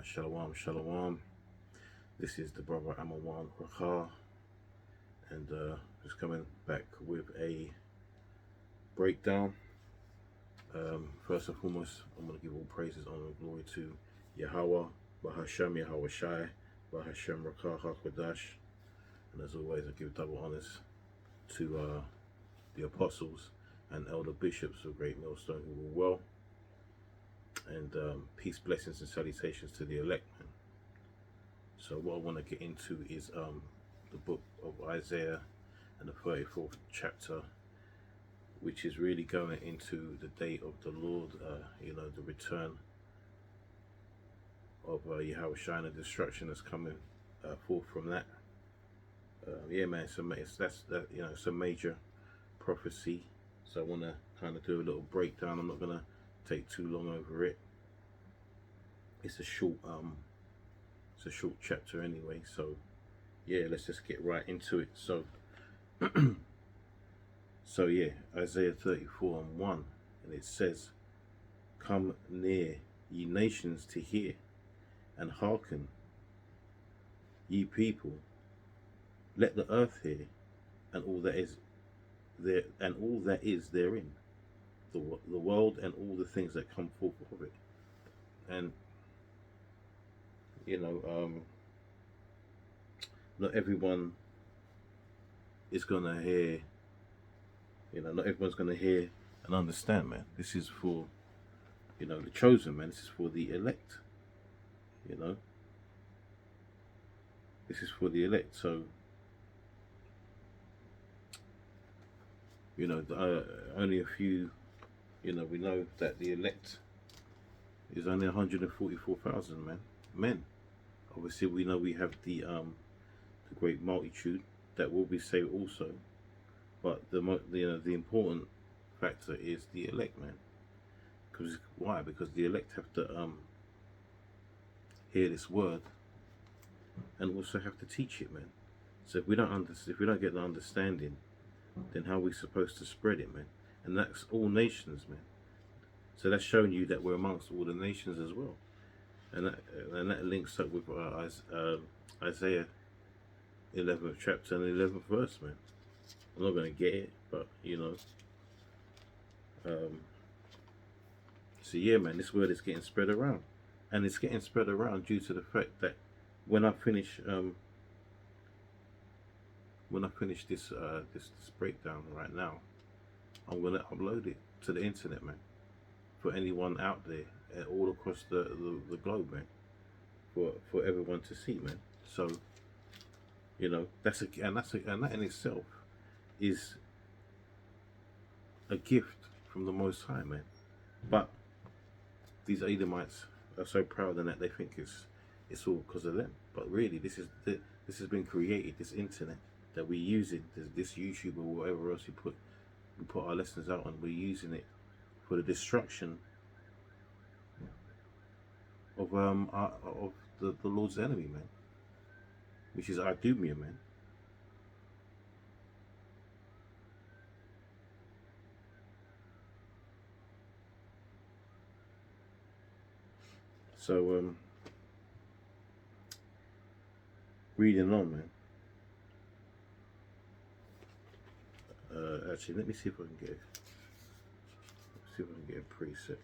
Shalom, shalom. This is the brother Amawan Rakha, and just coming back with a breakdown. First and foremost, I'm going to give all praises, honor, and glory to Yahweh, Bahashem Yahweh Shai, Bahashem Rakha HaKodash, and as always, I give double honors to the apostles and elder bishops of Great Millstone who were well, and peace, blessings, and salutations to the elect. So what I want to get into is the book of Isaiah and the 34th chapter, which is really going into the day of the Lord, the return of Yahweh Shai, and the destruction that's coming forth from that. It's a major prophecy. So I want to kind of do a little breakdown. I'm not going to take too long over it. It's a short chapter anyway, so yeah, let's just get right into it. So Isaiah 34:1, and it says, "Come near, ye nations, to hear, and hearken, ye people. Let the earth hear, and all that is there, and all that is therein, the world and all the things that come forth of it." And not everyone is gonna hear. Not everyone's gonna hear and understand, man. This is for, the chosen, man. This is for the elect. This is for the elect. So, only a few. We know that the elect is only 144,000 men. Obviously, we know we have the great multitude that will be saved also, but the important factor is the elect, man. Because why? Because the elect have to hear this word and also have to teach it, man. So if we don't get the understanding, then how are we supposed to spread it, man? And that's all nations, man. So that's showing you that we're amongst all the nations as well, and that links up with Isaiah 11th chapter and 11th verse, man. I'm not gonna get it, but so yeah, man, this word is getting spread around, and it's getting spread around due to the fact that when I finish this breakdown right now, I'm gonna upload it to the internet, man, for anyone out there, all across the globe, man, for everyone to see, man. So that in itself is a gift from the Most High, man. But these Edomites are so proud in that they think it's all because of them. But really, this has been created. This internet that we're using, this YouTube or whatever else we put our lessons out on, we're using it for the destruction of the Lord's enemy, man, which is Idumea, man. So reading on, man. Actually, let me see if I can get a preset.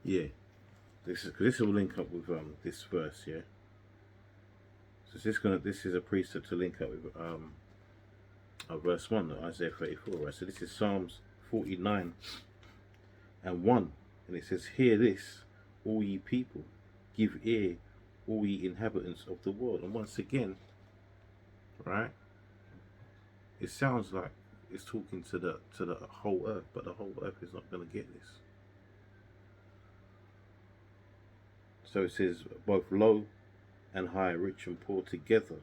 Yeah, this will link up with this verse, yeah. So this is a preset to link up with verse 1 of Isaiah 34, right? So this is Psalms 49 and 1, and it says, "Hear this, all ye people, give ear, all ye inhabitants of the world." And once again, right, it sounds like it's talking to the whole earth, but the whole earth is not going to get this. So it says, "Both low and high, rich and poor together."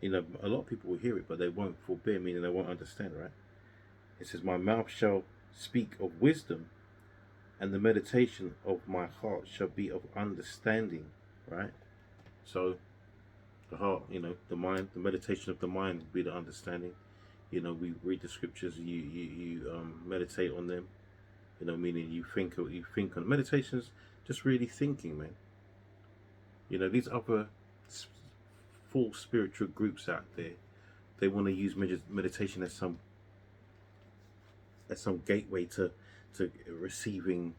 A lot of people will hear it, but they won't forbear, meaning they won't understand, right? It says, "My mouth shall speak of wisdom, and the meditation of my heart shall be of understanding," right? So the heart, the mind, the meditation of the mind will be the understanding. We read the scriptures. You meditate on them. Meaning you think on meditations. Just really thinking, man. These other false spiritual groups out there. They want to use meditation as some gateway to receiving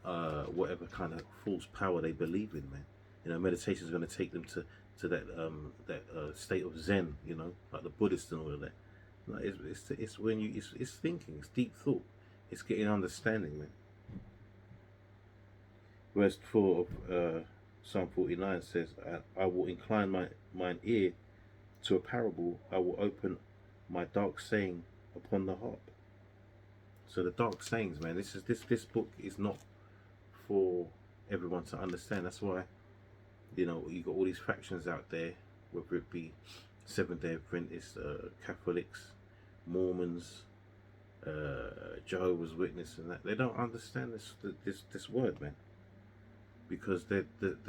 whatever kind of false power they believe in, man. Meditation is going to take them to that state of Zen, like the Buddhists and all of that. Like it's when it's thinking, it's deep thought, it's getting understanding, man. Verse 4 of Psalm 49 says, I will incline mine ear to a parable, I will open my dark saying upon the harp. So the dark sayings, man, this book is not for everyone to understand. That's why, you got all these factions out there, whether it be Seventh-day Adventists, Catholics, Mormons, Jehovah's Witness, and that they don't understand this word, man, because the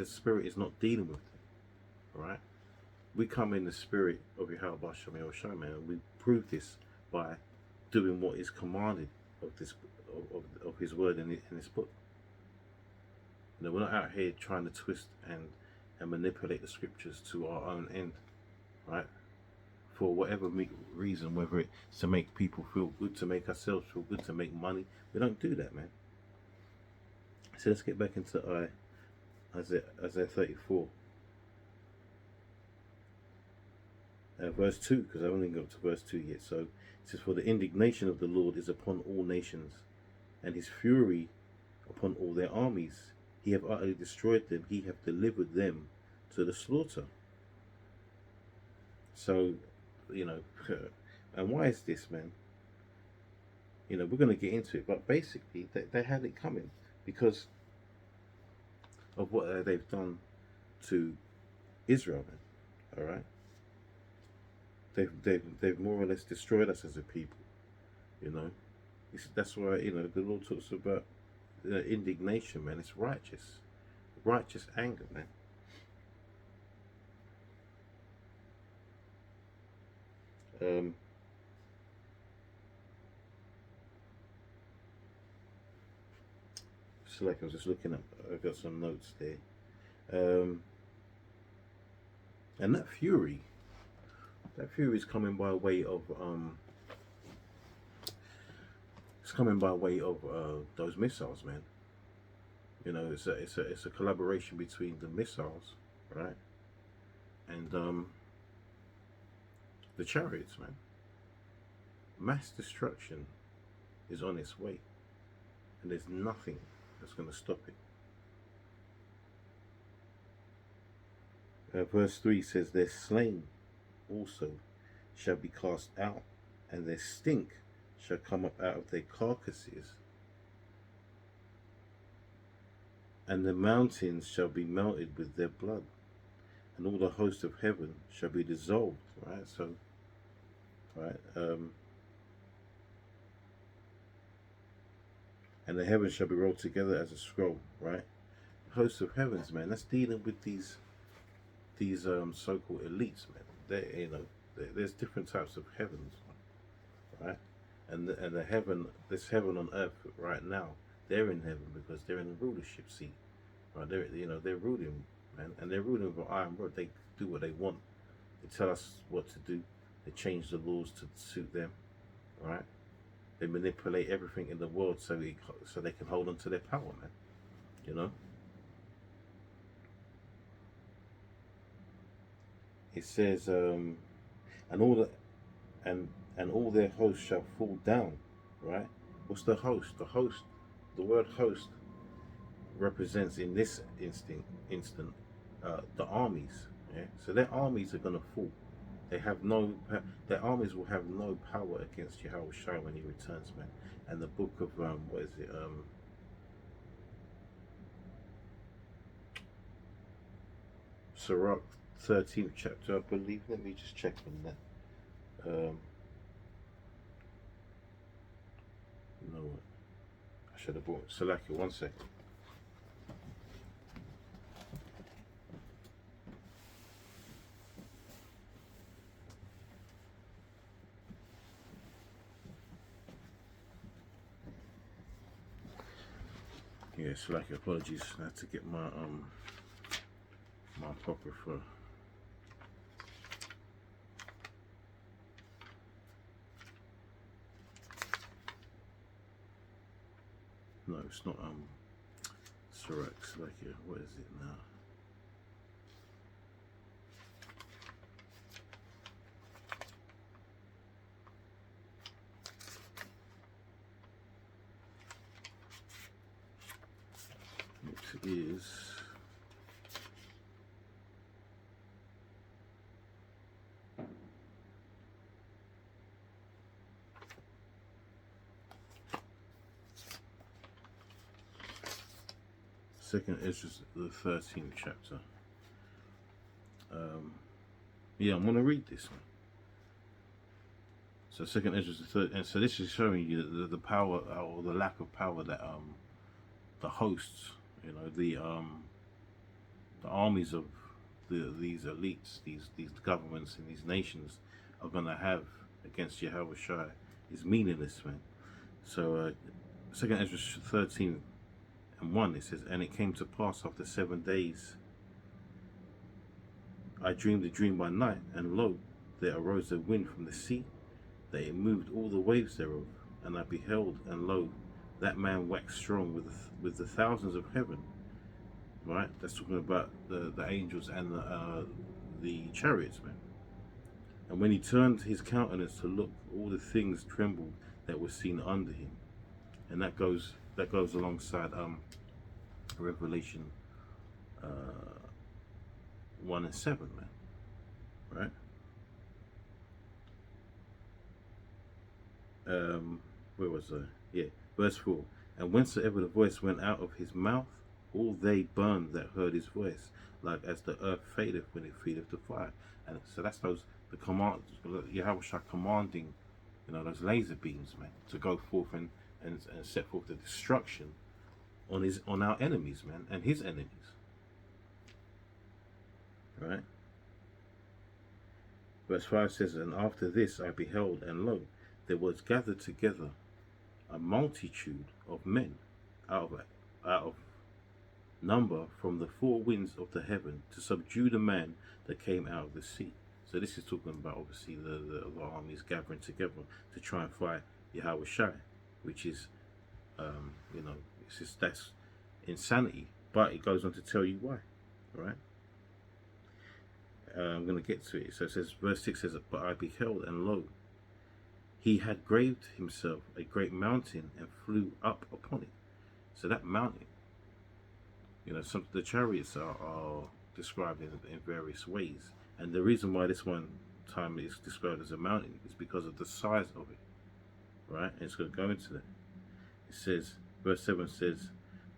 spirit is not dealing with it. All right, we come in the spirit of Yahweh Shem Yahushua, man, and we prove this by doing what is commanded of this of His word in this book. We're not out here trying to twist and manipulate the scriptures to our own end, right? For whatever reason, whether it's to make people feel good, to make ourselves feel good, to make money. We don't do that, man. So let's get back into Isaiah 34. Verse 2, because I haven't even got to verse 2 yet. So it says, for the indignation of the Lord is upon all nations, and His fury upon all their armies. He have utterly destroyed them, He have delivered them to the slaughter. So, and why is this, man? We're going to get into it, but basically they had it coming because of what they've done to Israel, man. All right, they've more or less destroyed us as a people. That's why the Lord talks about indignation, man. It's righteous anger, man. I was just looking up. I've got some notes there, and that fury is coming by way of those missiles, man. It's a collaboration between the missiles, right, and the chariots, man. Mass destruction is on its way, and there's nothing that's going to stop it. Verse 3 says, their slain also shall be cast out, and their stink shall come up out of their carcasses, and the mountains shall be melted with their blood, and all the host of heaven shall be dissolved. Right, so, right, and the heavens shall be rolled together as a scroll. Right, host of heavens, man. That's dealing with these so-called elites, man. There's different types of heavens, right? And the heaven, this heaven on earth right now, they're in heaven because they're in the rulership seat, right? They're ruling, man, and they're ruling with an iron rod. They do what they want. They tell us what to do. They change the laws to suit them, right? They manipulate everything in the world so they can hold on to their power, man. It says, and all their hosts shall fall down. Right? What's the host? The word host represents in this instant the armies. Yeah? So their armies are gonna fall. Their armies will have no power against Yahweh Shai when He returns, man. And the book of what is it? Sirach 13th chapter, I believe. Let me just check on that. You know what? I should have bought Salaki. 1 second. Yeah, slack. Apologies. I had to get my my apocrypha. No, it's not Sirach, Slakia. What is it now? It is Second Ezra, the 13th chapter. Yeah, I'm gonna read this one. So Second Ezra, the third, and so this is showing you the power or the lack of power that the hosts, you know, the armies of these elites, these governments and these nations are gonna have against Yahweh Shai is meaningless, man. So Second Ezra 13:1, it says, and it came to pass after 7 days, I dreamed a dream by night, and lo, there arose a wind from the sea, that it moved all the waves thereof. And I beheld, and lo, that man waxed strong with the thousands of heaven. Right, that's talking about the angels and the chariots, man. And when he turned his countenance to look, all the things trembled that were seen under him. And that goes alongside Revelation 1 and 7, man. Right? Where was I? Yeah, verse 4. And whensoever the voice went out of his mouth, all they burned that heard his voice, like as the earth fadeth when it feedeth the fire. And so that's the command, Yahweh Shai commanding, you know, those laser beams, man, to go forth and set forth the destruction on our enemies, man, and his enemies. Right? Verse 5 says, and after this I beheld, and lo, there was gathered together a multitude of men out of number from the four winds of the heaven to subdue the man that came out of the sea. So this is talking about obviously the armies gathering together to try and fight Yahweh Shai, which is you know, it's just, that's insanity. But it goes on to tell you why, right? I'm going to get to it. So it says, verse 6 says, but I beheld, and lo, he had graved himself a great mountain and flew up upon it. So that mountain, you know, some the chariots are described in various ways. And the reason why this one time is described as a mountain is because of the size of it, right? And it's going to go into that. It says, verse 7 says,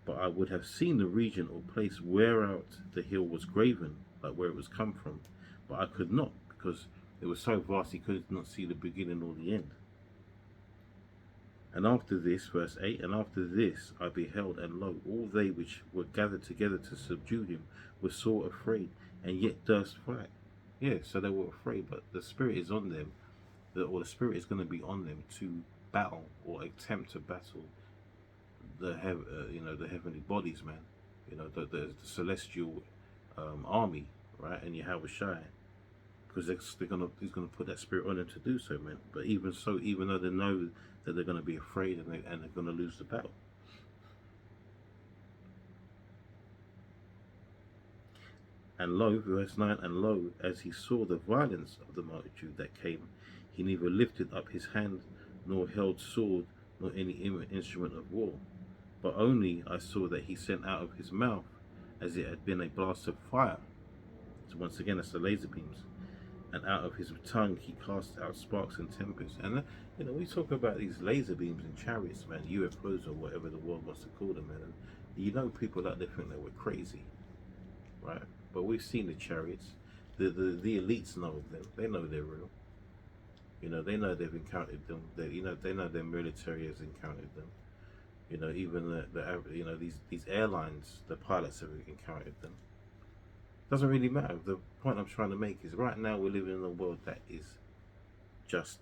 but I would have seen the region or place whereout the hill was graven, like where it was come from, but I could not, because it was so vast he could not see the beginning or the end. And after this, verse 8, and after this I beheld, and lo, all they which were gathered together to subdue him were sore afraid, and yet durst fight. Yeah, so they were afraid, but the Spirit is on them, or the Spirit is going to be on them to battle or attempt to battle the heavenly bodies, man. You know, the celestial army, right? And Yahweh Shai, because he's gonna put that Spirit on them to do so, man. But even so, even though they know that they're gonna be afraid and they're gonna lose the battle. And lo, verse 9, and lo, as he saw the violence of the multitude that came, he neither lifted up his hand, nor held sword, nor any instrument of war, but only I saw that he sent out of his mouth as it had been a blast of fire. So once again, that's the laser beams. And out of his tongue he cast out sparks and tempests. And you know, we talk about these laser beams and chariots, man, UFOs or whatever the world wants to call them, man. And you know, people out there think that we're crazy, right? But we've seen the chariots. The elites know of them. They know they're real. You know, they know they've encountered them. They know their military has encountered them. You know, even these airlines, the pilots have encountered them. Doesn't really matter. The point I'm trying to make is right now we're living in a world that is just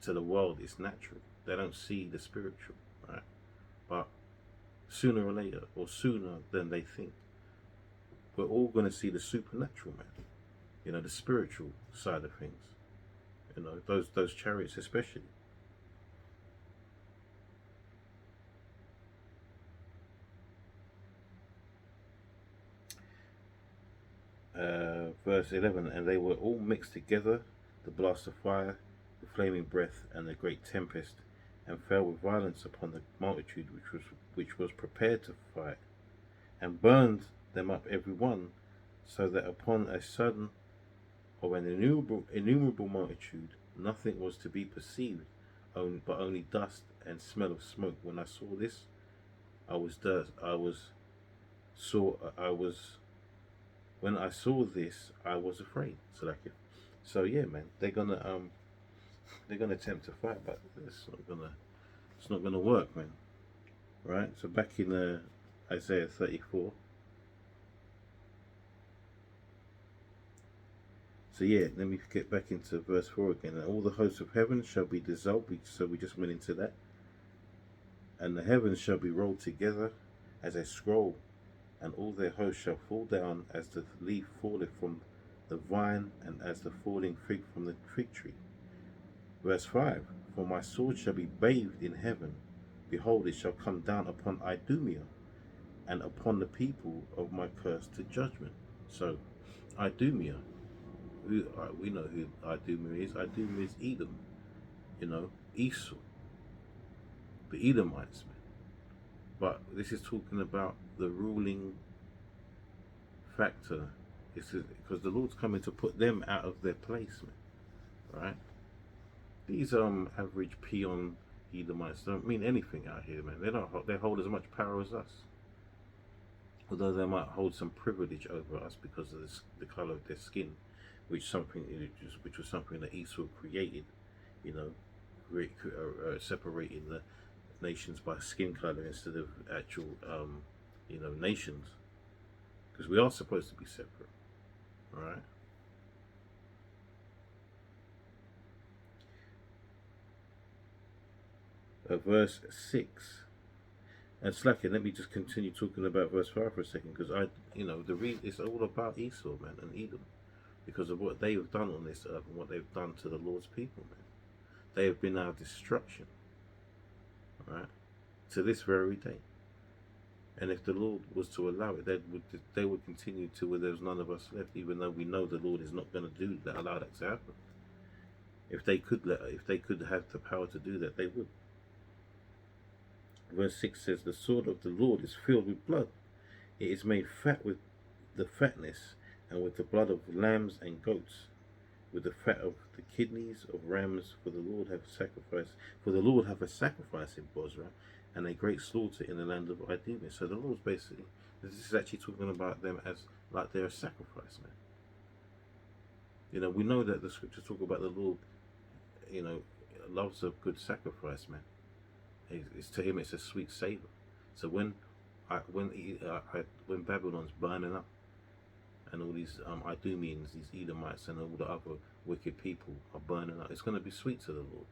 to the world it's natural. They don't see the spiritual, right? But sooner or later, or sooner than they think. We're all going to see the supernatural, man. You know, the spiritual side of things. You know, those chariots especially. Verse 11, and they were all mixed together, the blast of fire, the flaming breath, and the great tempest, and fell with violence upon the multitude which was prepared to fight, and burned them up every one, so that upon a sudden of an innumerable multitude nothing was to be perceived, but only dust and smell of smoke. When I saw this, I was when I saw this, I was afraid. So yeah, man, they're gonna attempt to fight, but it's not gonna work, man. Right? So back in Isaiah 34. So yeah, let me get back into verse 4 again. And all the hosts of heaven shall be dissolved. So we just went into that. And the heavens shall be rolled together as a scroll, and all their hosts shall fall down as the leaf falleth from the vine, and as the falling fig from the fig tree. Verse 5, for my sword shall be bathed in heaven. Behold, it shall come down upon Idumea, and upon the people of my curse to judgment. So, Idumea, we know who Idumea is. Idumea is Edom, you know, Esau, the Edomites, man. But this is talking about the ruling factor. It's because the Lord's coming to put them out of their place, man. Right? These average peon Edomites don't mean anything out here, man. They hold as much power as us. Although they might hold some privilege over us because of the color of their skin, which was something that Esau created, you know, separating the nations by skin color instead of actual, nations, because we are supposed to be separate, all right? Verse 6. And slacking, let me just continue talking about verse 5 for a second, because it's all about Esau, man, and Edom, because of what they have done on this earth and what they've done to the Lord's people, man. They have been our destruction, right, to this very day. And if the Lord was to allow it, they would continue to where there's none of us left, even though we know the Lord is not going to allow that to happen. If they could have the power to do that, they would. Verse 6 says, the sword of the Lord is filled with blood. It is made fat with the fatness, and with the blood of lambs and goats, with the fat of the kidneys of rams. For the Lord hath a sacrifice in Bozrah, and a great slaughter in the land of Idumea. So the Lord's this is actually talking about them as like they're a sacrifice, man. You know, we know that the scriptures talk about the Lord, you know, loves a good sacrifice, man. It's to him, it's a sweet savor. So when Babylon's burning up, and all these Idumeans, these Edomites, and all the other wicked people are burning up, it's going to be sweet to the Lord.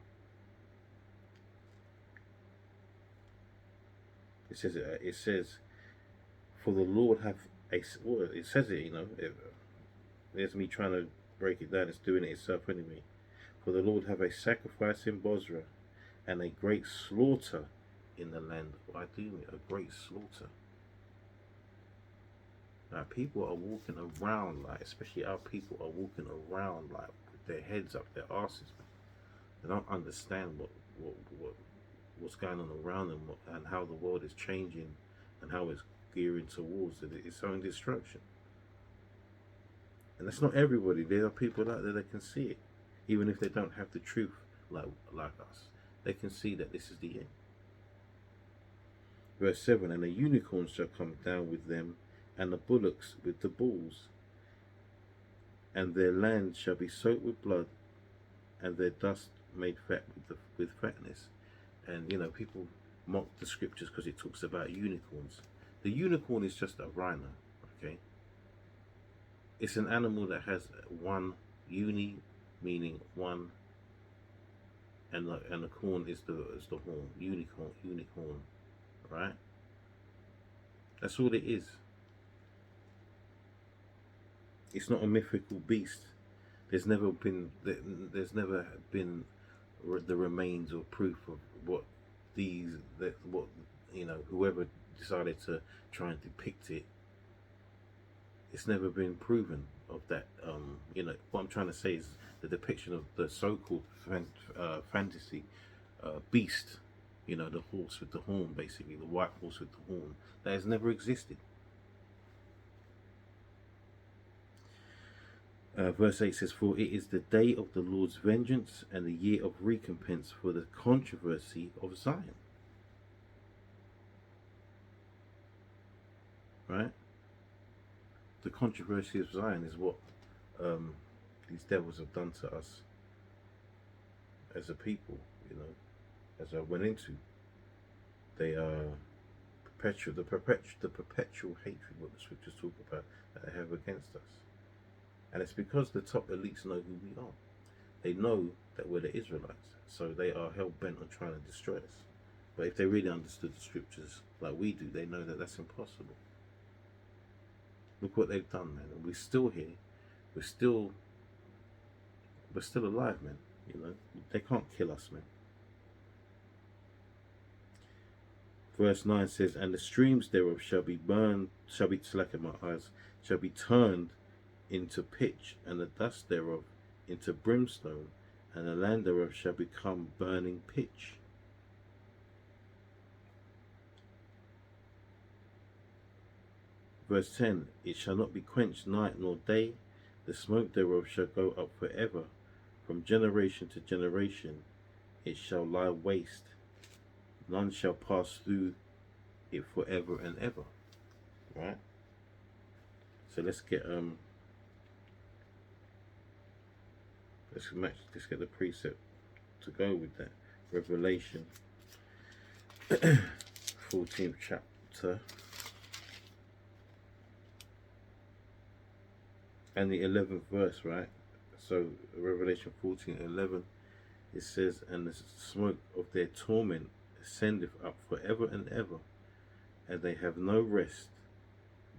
It says, for the Lord hath it says it, you know, there's me trying to break it down, it's doing it itself anyway. For the Lord have a sacrifice in Bozrah, and a great slaughter in the land of Idumea, a great slaughter. Now people are walking around especially our people are walking around with their heads up their asses. They don't understand what's going on around them, and how the world is changing, and how it's gearing towards its own destruction. And that's not everybody. There are people out there that can see it, even if they don't have the truth like us. They can see that this is the end. Verse 7, and the unicorns shall come down with them, and the bullocks with the bulls, and their land shall be soaked with blood, and their dust made fat with fatness. And you know, people mock the scriptures because it talks about unicorns. The unicorn is just a rhino, okay? It's an animal that has one uni, meaning one, and the corn is the horn, unicorn, right? That's all it is. It's not a mythical beast. There's never been the remains or proof of what what whoever decided to try and depict it. It's never been proven of that. What I'm trying to say is the depiction of the so-called fantasy beast. The horse with the horn, basically the white horse with the horn, that has never existed. Verse 8 says, "For it is the day of the Lord's vengeance and the year of recompense for the controversy of Zion." Right? The controversy of Zion is what these devils have done to us as a people, as I went into. They are the perpetual hatred, what the scriptures talk about, that they have against us. And it's because the top elites know who we are. They know that we're the Israelites, so they are hell-bent on trying to destroy us. But if they really understood the scriptures like we do, they know that that's impossible. Look what they've done, man. And we're still here. We're still alive, man. They can't kill us, man. Verse 9 says, "And the streams thereof shall be slacking my eyes, shall be turned into pitch, and the dust thereof into brimstone, and the land thereof shall become burning pitch." Verse 10, "It shall not be quenched night nor day, the smoke thereof shall go up forever, from generation to generation it shall lie waste, none shall pass through it forever and ever." Right? So let's get let's get the precept to go with that. Revelation 14th chapter and the 11th verse, right? So Revelation 14:11, it says, "And the smoke of their torment ascendeth up forever and ever, and they have no rest,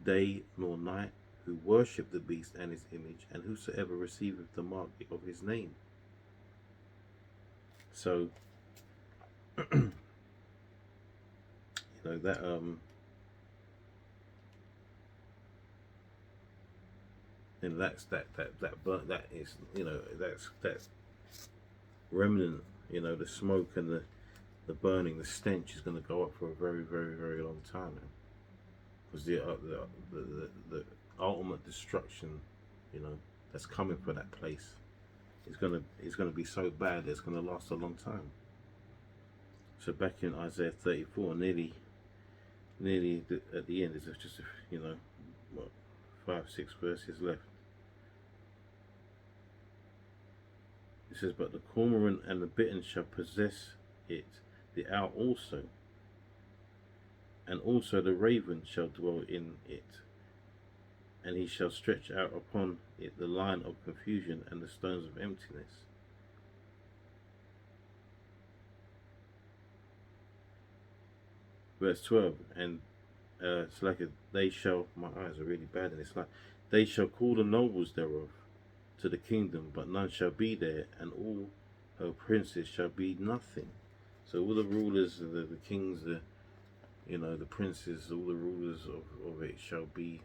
day nor night, who worship the beast and his image, and whosoever receiveth the mark of his name." So that and that is that's remnant. The smoke and the burning, the stench is going to go up for a very, very, very long time now, because the ultimate destruction, that's coming for that place, is going to be so bad that it's going to last a long time. So back in Isaiah 34, nearly at the end, there's just 5-6 verses left. It says, "But the cormorant and the bittern shall possess it, the owl also, and also the raven shall dwell in it, and he shall stretch out upon it the line of confusion and the stones of emptiness." Verse 12, and it's like they shall, my eyes are really bad, and it's like, "They shall call the nobles thereof to the kingdom, but none shall be there, and all her princes shall be nothing." So all the rulers, the kings, the princes, all the rulers of it shall be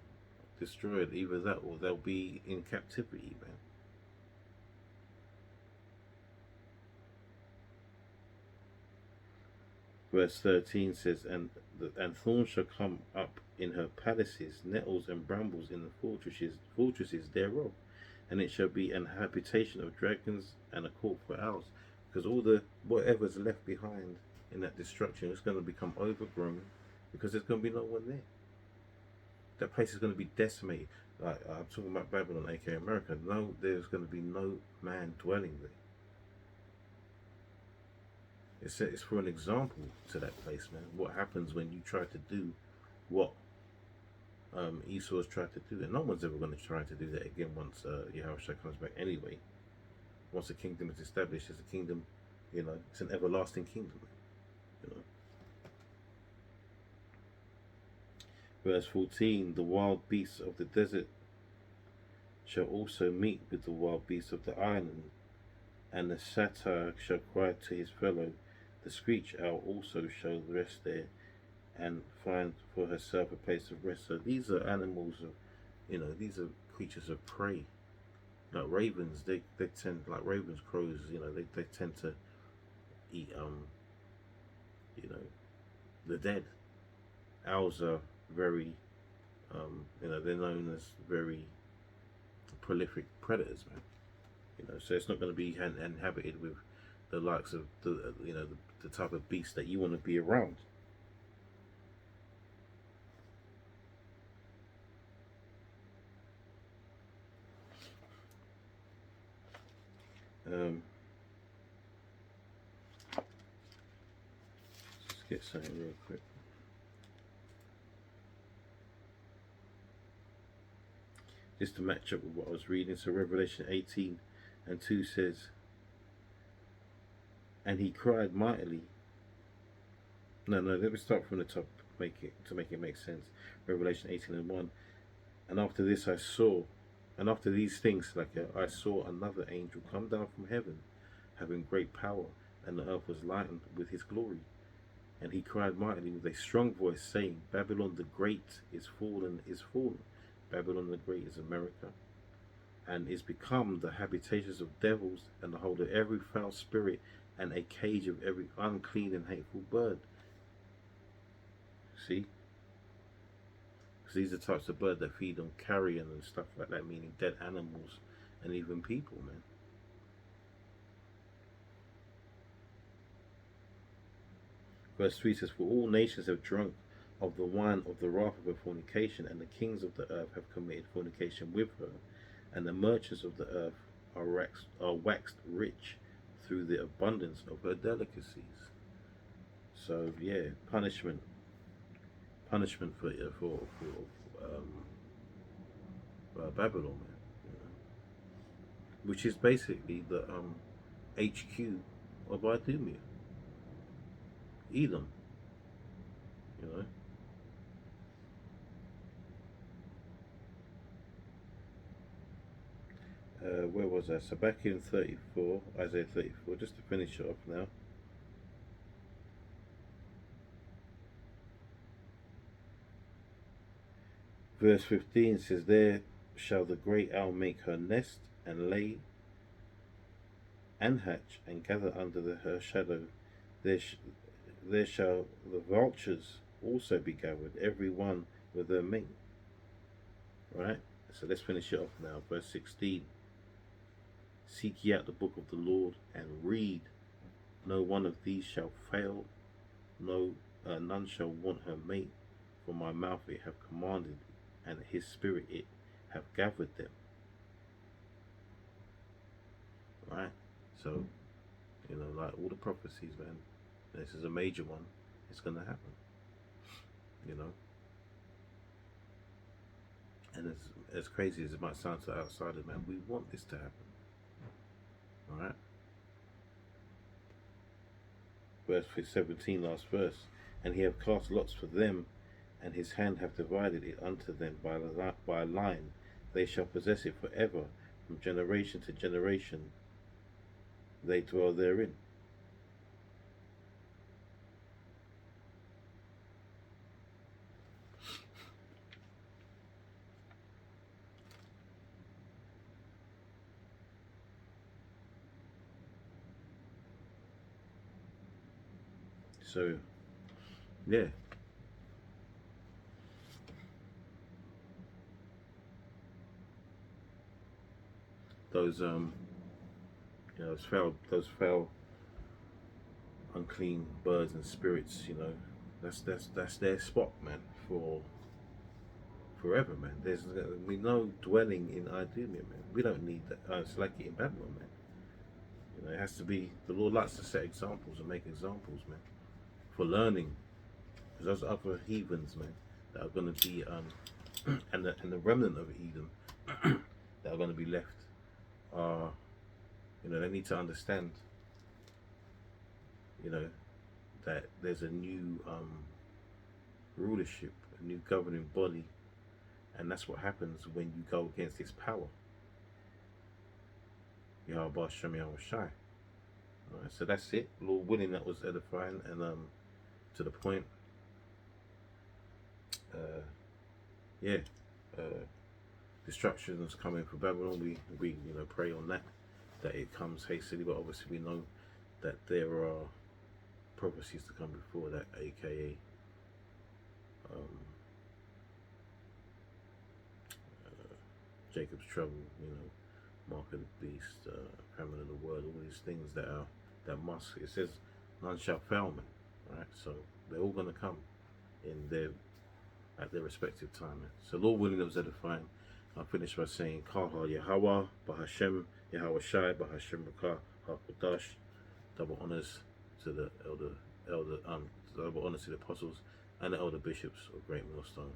destroyed. Either that, or they'll be in captivity, man. Verse 13 says, and thorns shall come up in her palaces, nettles and brambles in the fortresses thereof, and it shall be an habitation of dragons and a court for owls." Because whatever's left behind in that destruction is going to become overgrown, because there's going to be no one there. That place is going to be decimated. Like I'm talking about Babylon, aka America. No, there's going to be no man dwelling there. It's for an example to that place, man. What happens when you try to do what Esau's tried to do, and no one's ever going to try to do that again once Yahushua comes back anyway. Once the kingdom is established as a kingdom, it's an everlasting kingdom. Verse 14, the wild beasts of the desert shall also meet with the wild beasts of the island, and the satyr shall cry to his fellow. The screech owl also shall rest there and find for herself a place of rest. So these are animals of, these are creatures of prey. Like ravens, they tend, like ravens, crows, they tend to eat, you know, the dead. Owls are very, they're known as very prolific predators, man. So it's not going to be inhabited with the likes of the type of beast that you want to be around. Um, let's get something real quick. Just to match up with what I was reading. So Revelation 18:2 says, and he cried mightily. No, let me start from the top, make it make sense. Revelation 18:1. And after this I saw, and after these things, I saw another angel come down from heaven, having great power, and the earth was lightened with his glory. And he cried mightily with a strong voice, saying, Babylon the Great is fallen, is fallen. Babylon the Great is America, and is become the habitations of devils, and the hold of every foul spirit, and a cage of every unclean and hateful bird. See? Because these are types of bird that feed on carrion and stuff like that, meaning dead animals and even people, man. Verse 3 says, for all nations have drunk of the wine of the wrath of her fornication, and the kings of the earth have committed fornication with her, and the merchants of the earth are waxed rich through the abundance of her delicacies. So yeah, punishment for Babylon, man, which is basically the HQ of Idumea, Edom, you know. Where was I? So back in 34, Isaiah 34, just to finish it off now. Verse 15 says, there shall the great owl make her nest, and lay and hatch, and gather under her shadow. There shall the vultures also be gathered, every one with her mate. Right? So let's finish it off now. Verse 16. Seek ye out the book of the Lord, and read. No one of these shall fail, none shall want her mate. For my mouth it have commanded, and his spirit it have gathered them. Right? So, like all the prophecies, man, this is a major one. It's going to happen. And as crazy as it might sound to outsiders, man, we want this to happen. Alright? Verse 17, last verse. And he have cast lots for them, and his hand hath divided it unto them by a line. They shall possess it forever, from generation to generation they dwell therein. So, yeah. Those those foul, unclean birds and spirits, that's their spot, man, for forever, man. There's we no dwelling in Idumea, man. We don't need that. It's like it in Babylon, man. It has to be. The Lord likes to set examples and make examples, man, for learning. Because those other heathens, man, that are going to be and the remnant of Edom that are going to be left are, they need to understand, that there's a new rulership, new governing body, and that's what happens when you go against its power. Yahweh Shem Yahweh Shai. Alright, so that's it. Lord willing, that was edifying and to the point. Yeah, destruction is coming for Babylon. We pray on that it comes hastily, but obviously we know that there are prophecies to come before that, aka Jacob's trouble, mark of the beast, famine of the world, all these things that must, it says, none shall fail me, right? So they're all going to come at their respective time. So Lord willing, that was edifying. I'll finish by saying, Kaha Yahweh, Bahashem, Yahweh Shai, Bahashem Rakah, HaKodash, double honors to the double honors to the apostles and the elder bishops of Great Millstone,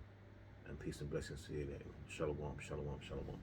and peace and blessings to you. Shalom, shalom, shalom.